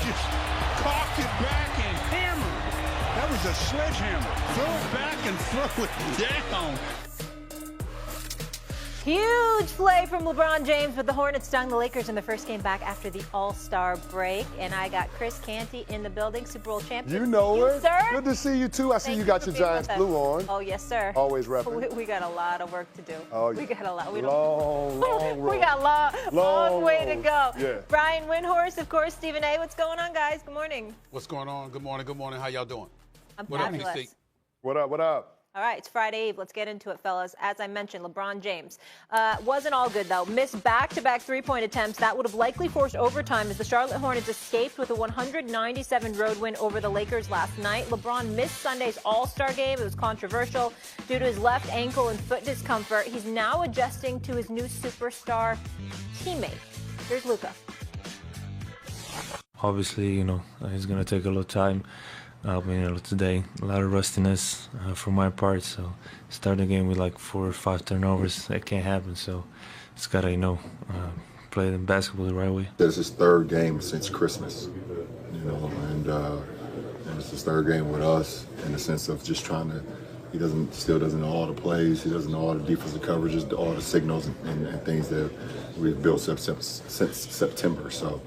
just cocked it back and hammered. That was a sledgehammer. Throw it back and throw it down. Huge play from LeBron James, but the Hornets stung the Lakers in the first game back after the All-Star break. And I got Chris Canty in the building, Super Bowl champion. You know it. Sir? Good to see you, too. I see you got your Giants blue on. Oh, yes, sir. Always repping. We got a lot of work to do. Oh, we got a lot. Long road. We got a long way to go. Yeah. Brian Windhorst, of course, Stephen A. What's going on, guys? Good morning. What's going on? Good morning. Good morning. How y'all doing? I'm What up, fabulous. PC? What up? What up? All right, it's Friday Eve. Let's get into it, fellas. As I mentioned, LeBron James wasn't all good, though. Missed back-to-back three-point attempts. That would have likely forced overtime as the Charlotte Hornets escaped with a 197 road win over the Lakers last night. LeBron missed Sunday's All-Star game. It was controversial due to his left ankle and foot discomfort. He's now adjusting to his new superstar teammate. Here's Luka. Obviously, it's going to take a little time. Today, a lot of rustiness for my part. So, starting the game with like 4 or 5 turnovers, that can't happen. So, it's got to, play the basketball the right way. It's his third game since Christmas, and it's his third game with us in the sense of just trying to. He still doesn't know all the plays. He doesn't know all the defensive coverages, all the signals and things that we've built since September. So.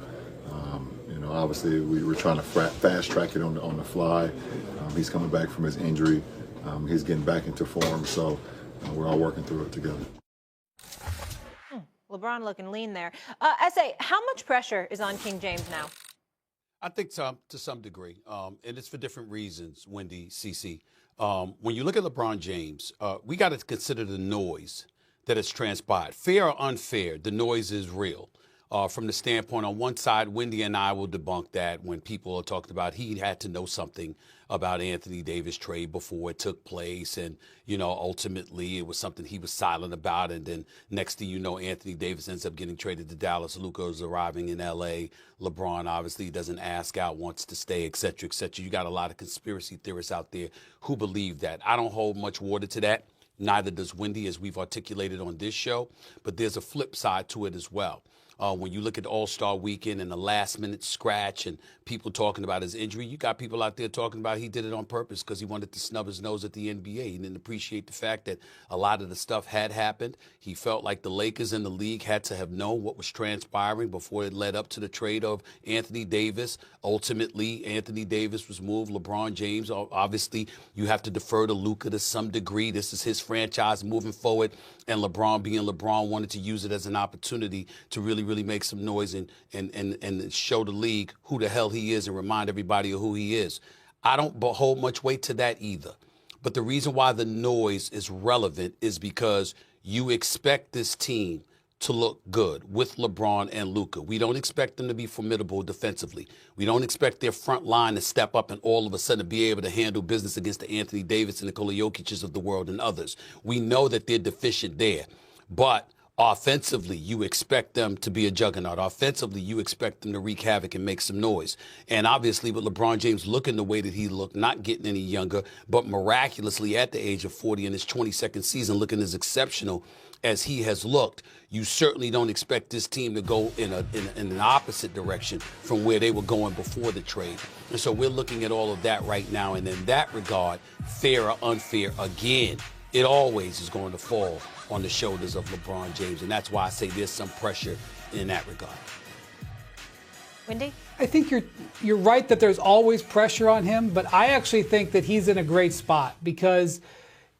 Obviously, we were trying to fast track it on the fly. He's coming back from his injury. He's getting back into form, so we're all working through it together. LeBron looking lean there. S.A., how much pressure is on King James now? I think to some degree, and it's for different reasons, Wendy, CC. When you look at LeBron James, we got to consider the noise that has transpired. Fair or unfair, the noise is real. From the standpoint, on one side, Wendy and I will debunk that when people are talking about he had to know something about Anthony Davis' trade before it took place. And, ultimately it was something he was silent about. And then next thing you know, Anthony Davis ends up getting traded to Dallas. Luka is arriving in L.A. LeBron obviously doesn't ask out, wants to stay, et cetera, et cetera. You got a lot of conspiracy theorists out there who believe that. I don't hold much water to that. Neither does Wendy, as we've articulated on this show. But there's a flip side to it as well. When you look at All-Star Weekend and the last-minute scratch and people talking about his injury, you got people out there talking about he did it on purpose because he wanted to snub his nose at the NBA. He didn't appreciate the fact that a lot of the stuff had happened. He felt like the Lakers and the league had to have known what was transpiring before it led up to the trade of Anthony Davis. Ultimately, Anthony Davis was moved. LeBron James, obviously, you have to defer to Luka to some degree. This is his franchise moving forward. And LeBron, being LeBron, wanted to use it as an opportunity to really make some noise and show the league who the hell he is and remind everybody of who he is. I don't hold much weight to that either. But the reason why the noise is relevant is because you expect this team to look good with LeBron and Luka. We don't expect them to be formidable defensively. We don't expect their front line to step up and all of a sudden be able to handle business against the Anthony Davis and Nikola Jokic's of the world and others. We know that they're deficient there. But offensively, you expect them to be a juggernaut. Offensively, you expect them to wreak havoc and make some noise. And obviously, with LeBron James looking the way that he looked, not getting any younger, but miraculously at the age of 40 in his 22nd season, looking as exceptional as he has looked, you certainly don't expect this team to go in an opposite direction from where they were going before the trade. And so we're looking at all of that right now. And in that regard, fair or unfair, again, it always is going to fall on the shoulders of LeBron James. And that's why I say there's some pressure in that regard. Wendy? I think you're right that there's always pressure on him, but I actually think that he's in a great spot because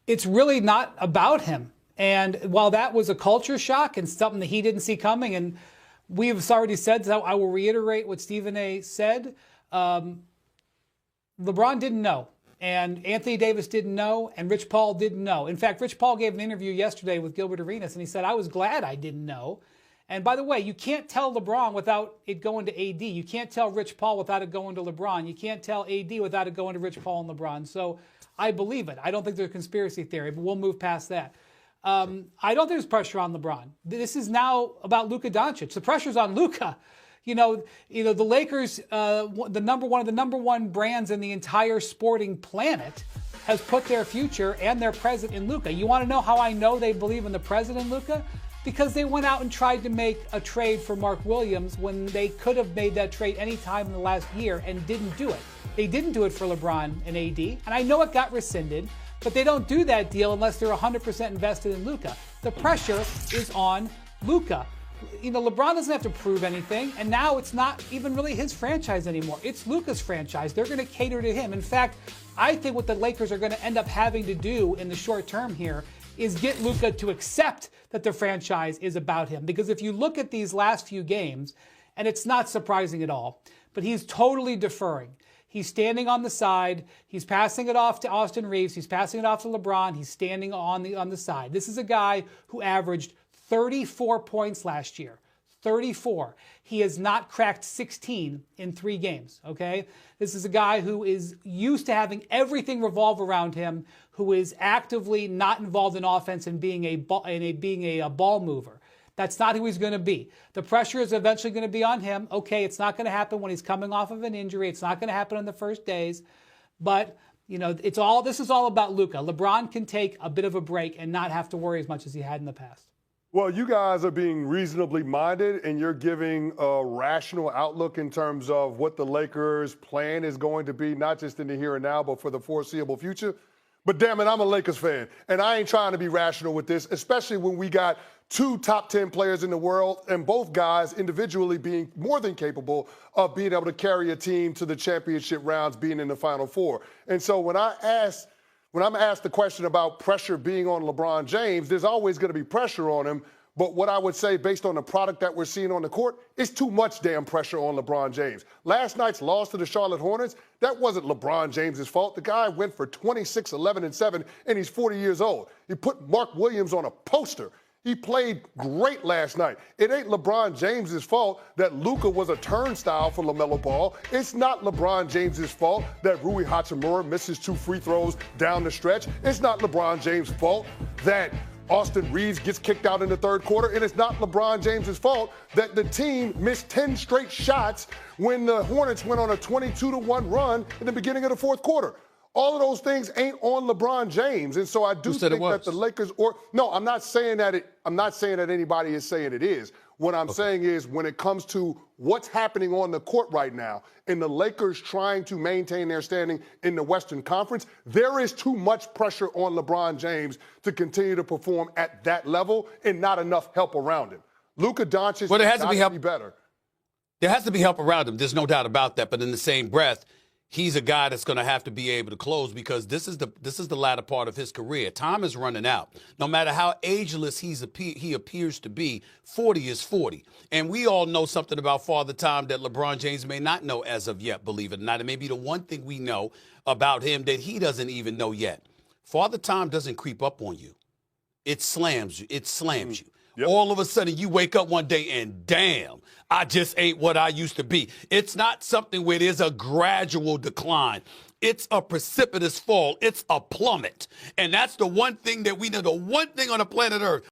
it's really not about him. And while that was a culture shock and something that he didn't see coming, and we've already said, so I will reiterate what Stephen A. said, LeBron didn't know. And Anthony Davis didn't know, and Rich Paul didn't know. In fact, Rich Paul gave an interview yesterday with Gilbert Arenas, and he said, I was glad I didn't know. And by the way, you can't tell LeBron without it going to AD. You can't tell Rich Paul without it going to LeBron. You can't tell AD without it going to Rich Paul and LeBron. So I believe it. I don't think there's a conspiracy theory, but we'll move past that. I don't think there's pressure on LeBron. This is now about Luka Doncic. The pressure's on Luka. The Lakers, one of the number one brands in the entire sporting planet, has put their future and their present in Luka. You want to know how I know they believe in the present in Luka? because they went out and tried to make a trade for Mark Williams when they could have made that trade any time in the last year and didn't do it. They didn't do it for LeBron and AD, and I know it got rescinded, but they don't do that deal unless they're 100% invested in Luka. The pressure is on Luka. You know, LeBron doesn't have to prove anything, and now it's not even really his franchise anymore. It's Luka's franchise. They're going to cater to him. In fact, I think what the Lakers are going to end up having to do in the short term here is get Luka to accept that the franchise is about him. Because if you look at these last few games, and it's not surprising at all, but he's totally deferring. He's standing on the side. He's passing it off to Austin Reeves. He's passing it off to LeBron. He's standing on the side. This is a guy who averaged 34 points last year. 34. He has not cracked 16 in 3 games, okay? This is a guy who is used to having everything revolve around him, who is actively not involved in offense and being a ball mover. That's not who he's going to be. The pressure is eventually going to be on him. Okay, it's not going to happen when he's coming off of an injury. It's not going to happen on the first days. But, you know, this is all about Luka. LeBron can take a bit of a break and not have to worry as much as he had in the past. Well, you guys are being reasonably minded, and you're giving a rational outlook in terms of what the Lakers' plan is going to be, not just in the here and now, but for the foreseeable future. But damn it, I'm a Lakers fan, and I ain't trying to be rational with this, especially when we got 2 top 10 players in the world, and both guys individually being more than capable of being able to carry a team to the championship rounds, being in the Final Four. And so when I'm asked the question about pressure being on LeBron James, there's always going to be pressure on him. But what I would say, based on the product that we're seeing on the court, it's too much damn pressure on LeBron James. Last night's loss to the Charlotte Hornets, that wasn't LeBron James's fault. The guy went for 26, 11, and 7, and he's 40 years old. He put Mark Williams on a poster. He played great last night. It ain't LeBron James's fault that Luka was a turnstile for LaMelo Ball. It's not LeBron James's fault that Rui Hachimura misses 2 free throws down the stretch. It's not LeBron James' fault that Austin Reeves gets kicked out in the 3rd quarter. And it's not LeBron James's fault that the team missed 10 straight shots when the Hornets went on a 22-1 run in the beginning of the 4th quarter. All of those things ain't on LeBron James. And so I do think that the Lakers I'm not saying that anybody is saying it is. What I'm saying is when it comes to what's happening on the court right now and the Lakers trying to maintain their standing in the Western Conference, there is too much pressure on LeBron James to continue to perform at that level and not enough help around him. Luka Doncic has to be better. There has to be help around him. There's no doubt about that. But in the same breath, he's a guy that's going to have to be able to close because this is the latter part of his career. Time is running out. No matter how ageless he appears to be, 40 is 40. And we all know something about Father Time that LeBron James may not know as of yet, believe it or not. It may be the one thing we know about him that he doesn't even know yet. Father Time doesn't creep up on you. It slams you. It slams you. Yep. All of a sudden, you wake up one day and, damn, I just ain't what I used to be. It's not something where there's a gradual decline. It's a precipitous fall. It's a plummet. And that's the one thing that we know, the one thing on the planet Earth